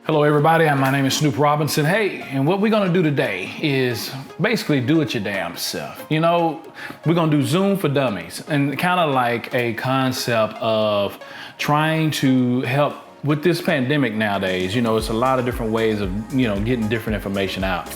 Hello everybody, my name is Snoop Robinson. Hey, and what we're gonna do today is basically do it your damn self. You know, we're gonna do Zoom for Dummies, and kind of like a concept of trying to help with this pandemic nowadays. You know, it's a lot of different ways of, you know, getting different information out.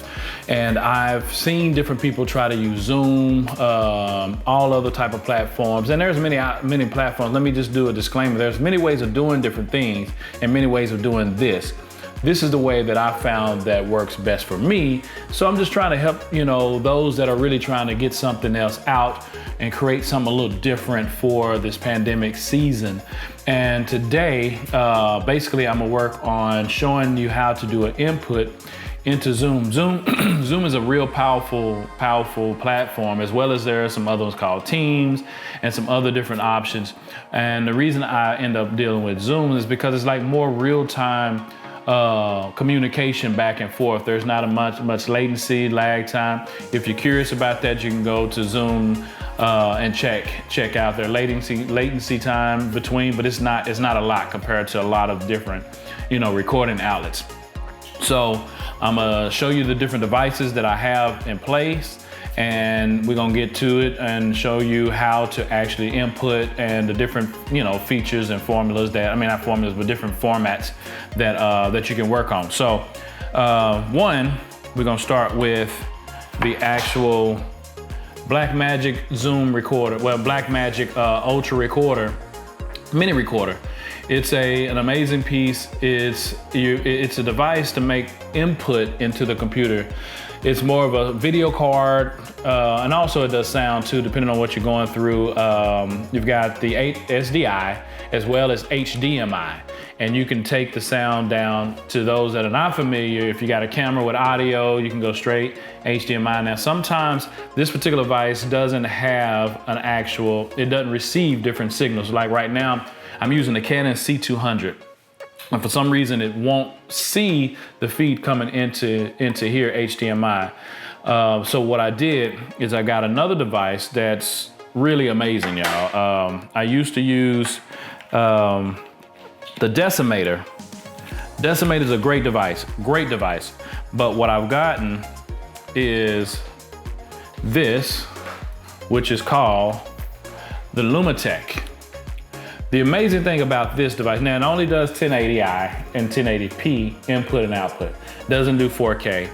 And I've seen different people try to use Zoom, all other type of platforms, and there's many platforms. Let me just do a disclaimer. There's many ways of doing different things and many ways of doing this. This is the way that I found that works best for me. So I'm just trying to help, you know, those that are really trying to get something else out and create something a little different for this pandemic season. And today, basically I'm gonna work on showing you how to do an input into Zoom. Zoom is a real powerful platform, as well as there are some other ones called Teams and some other different options. And the reason I end up dealing with Zoom is because it's like more real-time communication back and forth. There's not much latency, lag time. If you're curious about that, you can go to Zoom and check out their latency time between, but it's not a lot compared to a lot of different, you know, recording outlets. So I'm gonna show you the different devices that I have in place, and we're gonna get to it and show you how to actually input and the different, you know, features and formulas that, I mean, not formulas, but different formats that you can work on. So one, we're gonna start with the actual Blackmagic Zoom recorder, well, Blackmagic Ultra Recorder, mini recorder. It's an amazing piece. It's a device to make input into the computer. It's more of a video card, and also it does sound too, depending on what you're going through. You've got the SDI as well as HDMI, and you can take the sound down. To those that are not familiar, if you got a camera with audio, you can go straight HDMI. Now, sometimes this particular device doesn't have an actual, it doesn't receive different signals. Like right now, I'm using the Canon C200. And for some reason, it won't see the feed coming into here, HDMI. So what I did is I got another device that's really amazing, y'all. I used to use the Decimator. Decimator is a great device. But what I've gotten is this, which is called the LumaTech. The amazing thing about this device, now it only does 1080i and 1080p input and output. Doesn't do 4K.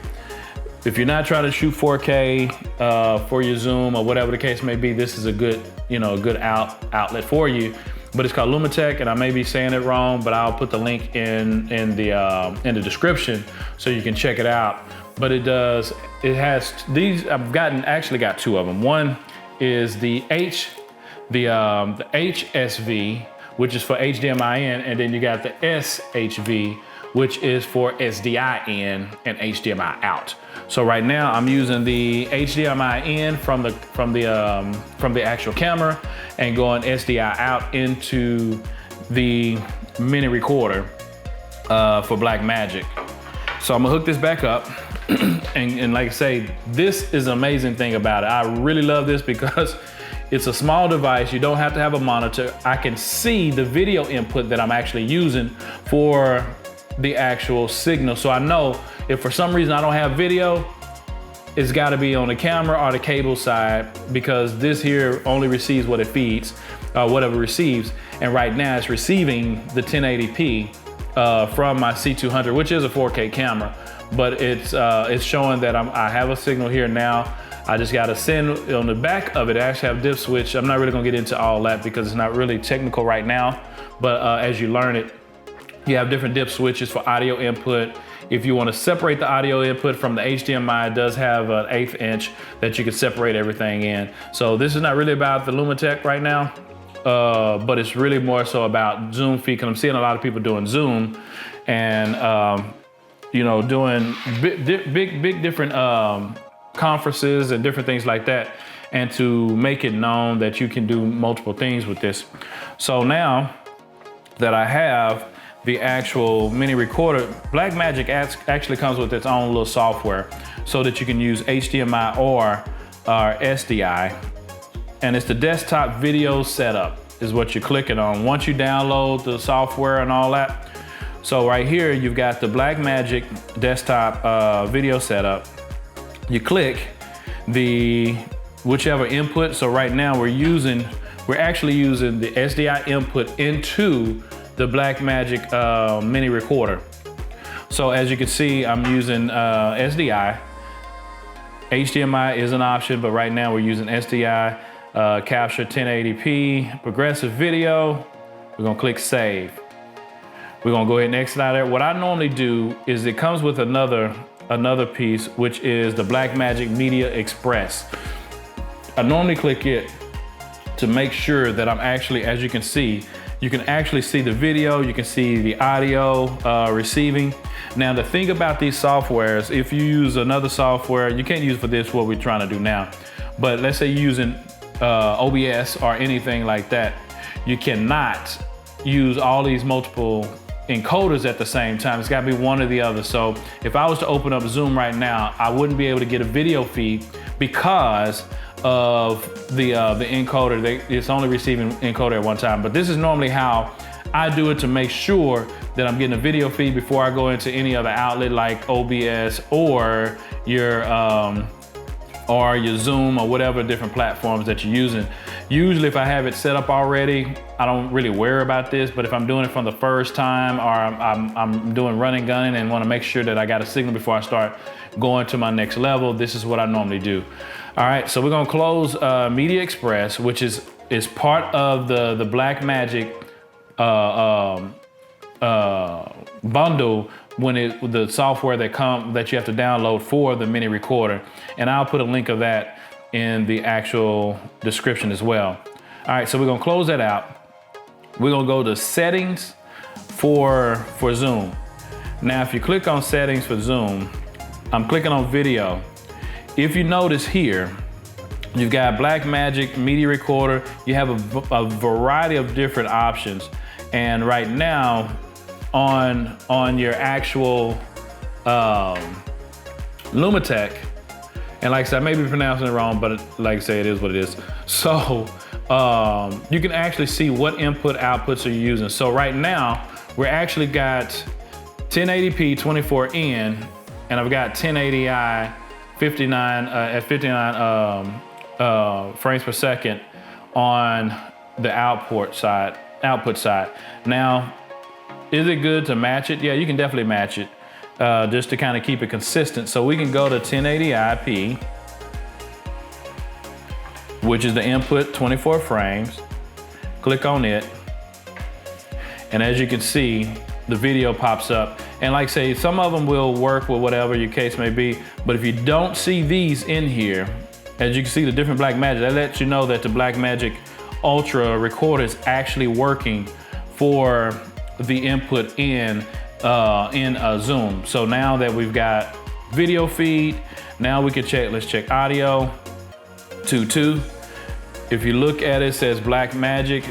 If you're not trying to shoot 4K for your Zoom or whatever the case may be, this is a good, you know, a good outlet for you. But it's called LumaTech, and I may be saying it wrong, but I'll put the link in the description so you can check it out. But it has these. Actually got two of them. One is the HSV, which is for HDMI in, and then you got the SHV, which is for SDI in and HDMI out. So right now I'm using the HDMI in from the actual camera and going SDI out into the mini recorder for Blackmagic. So I'm gonna hook this back up. and like I say, this is an amazing thing about it. I really love this because it's a small device. You don't have to have a monitor. I can see the video input that I'm actually using for the actual signal. So I know if for some reason I don't have video, it's gotta be on the camera or the cable side, because this here only receives what it feeds, whatever it receives. And right now it's receiving the 1080p from my C200, which is a 4K camera. But it's showing that I have a signal here now. I just got to send on the back of it. I actually have dip switch. I'm not really gonna get into all that because it's not really technical right now. But as you learn it, you have different dip switches for audio input. If you want to separate the audio input from the HDMI, it does have an 1/8 inch that you can separate everything in. So this is not really about the LumaTech right now, but it's really more so about Zoom feed, because I'm seeing a lot of people doing Zoom and you know, doing big different conferences and different things like that, and to make it known that you can do multiple things with this. So now that I have the actual mini recorder, Blackmagic actually comes with its own little software so that you can use HDMI or SDI, and it's the desktop video setup is what you're clicking on once you download the software and all that. So right here, you've got the Blackmagic desktop video setup. You click the whichever input. So right now we're actually using the SDI input into the Blackmagic mini recorder. So as you can see, I'm using SDI. HDMI is an option, but right now we're using SDI, capture 1080p, progressive video. We're gonna click save. We're gonna go ahead and exit out of there. What I normally do is it comes with another piece, which is the Blackmagic Media Express. I normally click it to make sure that I'm actually, as you can actually see the video, you can see the audio receiving. Now the thing about these softwares, if you use another software, you can't use for this what we're trying to do now, but let's say you're using OBS or anything like that, you cannot use all these multiple encoders at the same time. It's gotta be one or the other. So if I was to open up Zoom right now, I wouldn't be able to get a video feed because of the encoder. It's only receiving encoder at one time. But this is normally how I do it to make sure that I'm getting a video feed before I go into any other outlet like OBS or your Zoom or whatever different platforms that you're using. Usually if I have it set up already, I don't really worry about this, but if I'm doing it from the first time or I'm doing running gunning and want to make sure that I got a signal before I start going to my next level, this is what I normally do. All right, so we're gonna close Media Express, which is part of the Blackmagic bundle when the software that you have to download for the mini recorder, and I'll put a link of that in the actual description as well. All right, so we're gonna close that out. We're gonna go to settings for Zoom. Now, if you click on settings for Zoom, I'm clicking on video. If you notice here, you've got Blackmagic Media Recorder. You have a variety of different options. And right now, on your actual LumaTech, and like I said, I may be pronouncing it wrong, but like I say, it is what it is. So you can actually see what input outputs are you using. So right now, we're actually got 1080p 24N, and I've got 1080i 59 at 59 frames per second on the output side. Now, is it good to match it? Yeah, you can definitely match it just to kind of keep it consistent. So we can go to 1080IP, which is the input 24 frames. Click on it. And as you can see, the video pops up. And like I say, some of them will work with whatever your case may be. But if you don't see these in here, as you can see the different Blackmagic, that lets you know that the Blackmagic Ultra recorder is actually working for the input in Zoom. So now that we've got video feed, now we can check, let's check audio, 2.2. If you look at it, it says Blackmagic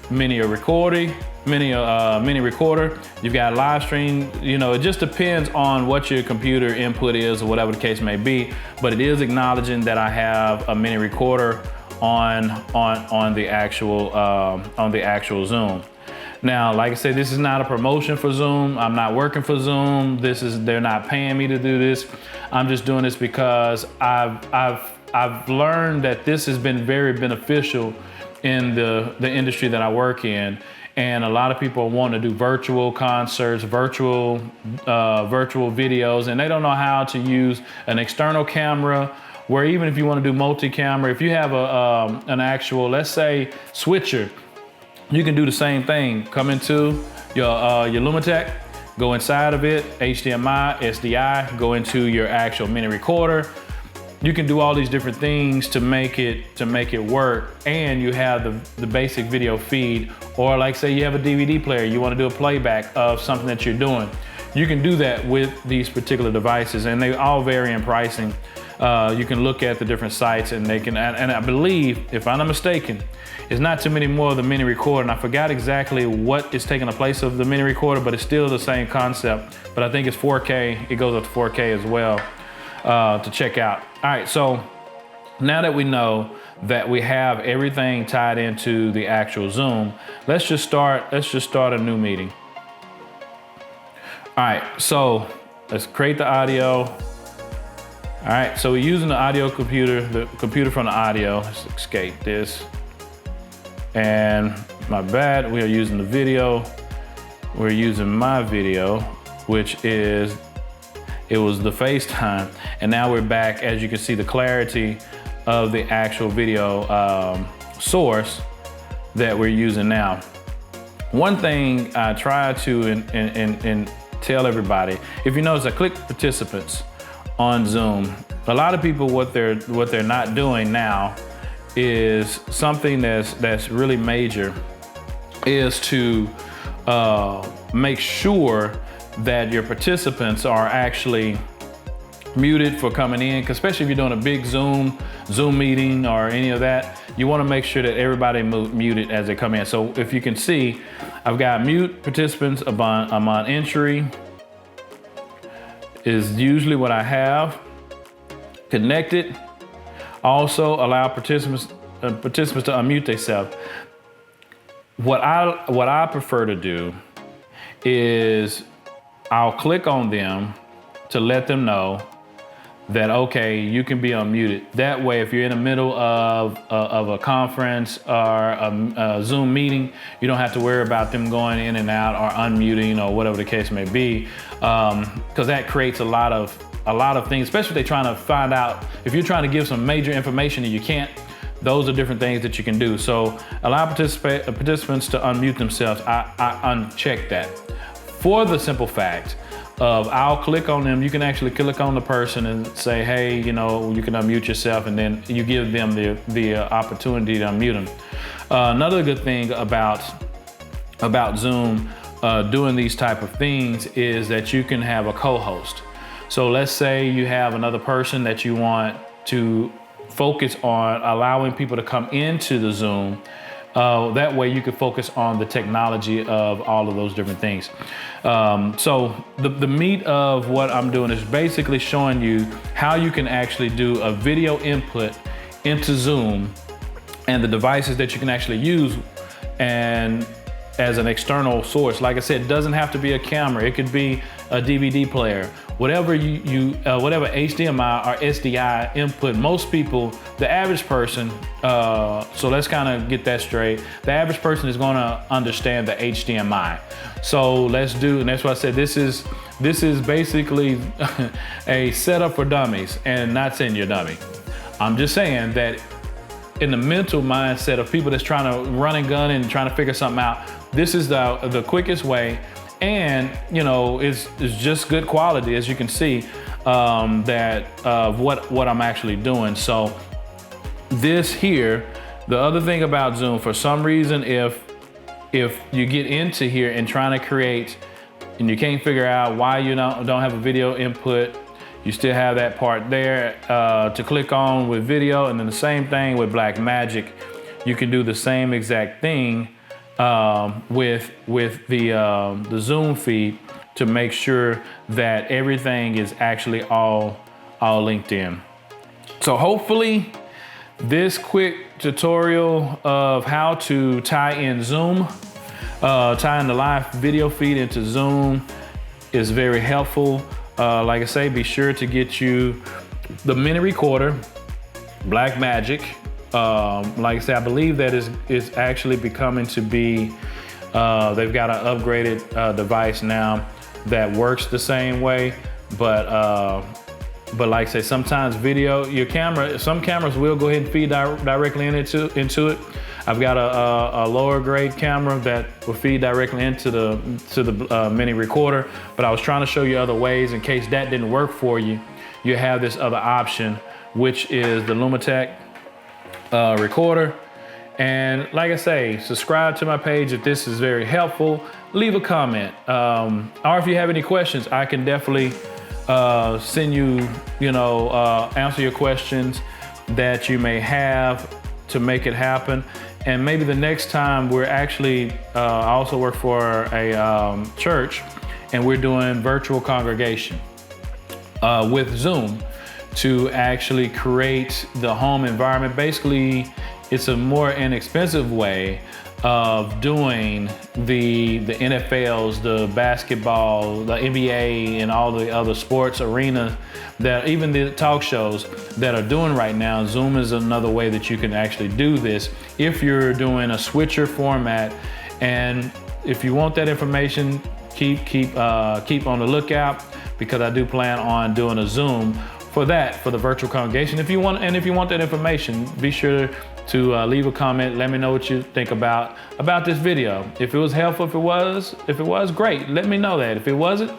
Mini Recorder. You've got live stream. You know, it just depends on what your computer input is or whatever the case may be, but it is acknowledging that I have a mini recorder on the actual Zoom. Now, like I said, this is not a promotion for Zoom. I'm not working for Zoom. They're not paying me to do this. I'm just doing this because I've learned that this has been very beneficial in the industry that I work in. And a lot of people want to do virtual concerts, virtual videos, and they don't know how to use an external camera, where even if you want to do multi-camera, if you have an actual, let's say, switcher, you can do the same thing. Come into your LumaTech, go inside of it, HDMI, SDI, go into your actual mini recorder. You can do all these different things to make it work, and you have the basic video feed. Or like say you have a DVD player, you want to do a playback of something that you're doing. You can do that with these particular devices, and they all vary in pricing. You can look at the different sites, and they can, and I believe, if I'm not mistaken, it's not too many more of the mini recorder, and I forgot exactly what is taking the place of the mini recorder, but it's still the same concept. But I think it's 4K, it goes up to 4K as well to check out. All right, so now that we know that we have everything tied into the actual Zoom, let's just start a new meeting. right, so let's create the audio. All right, so we're using the audio computer, the computer from the audio. Let's escape this. And my bad, we are using the video. We're using my video, which is, it was the FaceTime. And now we're back, as you can see, the clarity of the actual video source that we're using now. One thing I try to and tell everybody, if you notice, I click participants on Zoom. A lot of people, what they're not doing now is something that's really major, is to make sure that your participants are actually muted for coming in, especially if you're doing a big Zoom meeting or any of that. You want to make sure that everybody muted as they come in. So if you can see, I've got mute participants upon entry is usually what I have. Connected. Also allow participants to unmute themselves. What I prefer to do is I'll click on them to let them know that, okay, you can be unmuted. That way, if you're in the middle of a conference or a Zoom meeting, you don't have to worry about them going in and out or unmuting or whatever the case may be, because that creates a lot of things, especially if they're trying to find out, if you're trying to give some major information and you can't, those are different things that you can do. So allow participants to unmute themselves. I uncheck that for the simple fact of I'll click on them. You can actually click on the person and say, hey, you know, you can unmute yourself, and then you give them the opportunity to unmute them. Another good thing about Zoom doing these type of things is that you can have a co-host. So let's say you have another person that you want to focus on allowing people to come into the Zoom. That way you can focus on the technology of all of those different things. So the meat of what I'm doing is basically showing you how you can actually do a video input into Zoom and the devices that you can actually use and as an external source. Like I said, it doesn't have to be a camera. It could be a DVD player. Whatever whatever HDMI or SDI input, most people, the average person, so let's kind of get that straight. The average person is gonna understand the HDMI. So let's do, and that's why I said this is basically a setup for dummies, and not saying you're a dummy. I'm just saying that in the mental mindset of people that's trying to run and gun and trying to figure something out, this is the quickest way. And you know, it's just good quality, as you can see, what I'm actually doing. So this here, the other thing about Zoom, for some reason, if you get into here and trying to create, and you can't figure out why you don't have a video input, you still have that part there to click on with video. And then the same thing with Blackmagic, you can do the same exact thing with the Zoom feed to make sure that everything is actually all linked in. So hopefully this quick tutorial of how to tie in Zoom, tie in the live video feed into Zoom is very helpful. Like I say, be sure to get you the mini recorder, Blackmagic. Like I said, I believe that is actually becoming to be, they've got an upgraded device now that works the same way, but like I say, sometimes video, some cameras will go ahead and feed directly into it. I've got a lower grade camera that will feed directly into the mini recorder, but I was trying to show you other ways in case that didn't work for you. You have this other option, which is the LumaTech recorder. And like I say, subscribe to my page if this is very helpful. Leave a comment, or if you have any questions, I can definitely send you, answer your questions that you may have to make it happen. And maybe the next time we're actually, I also work for a church, and we're doing virtual congregation with Zoom to actually create the home environment. Basically, it's a more inexpensive way of doing the NFLs, the basketball, the NBA, and all the other sports arenas, that even the talk shows that are doing right now. Zoom is another way that you can actually do this if you're doing a switcher format. And if you want that information, keep on the lookout, because I do plan on doing a Zoom for that, for the virtual congregation. If you want that information, be sure to leave a comment. Let me know what you think about this video. If it was helpful, if it was great, let me know that. If it wasn't,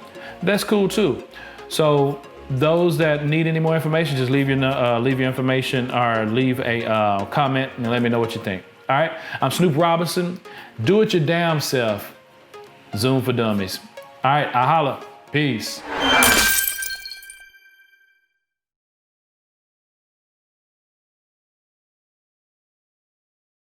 that's cool too. So those that need any more information, just leave your information or leave a comment and let me know what you think. All right, I'm Snoop Robinson. Do it your damn self. Zoom for Dummies. All right, I holla. Peace.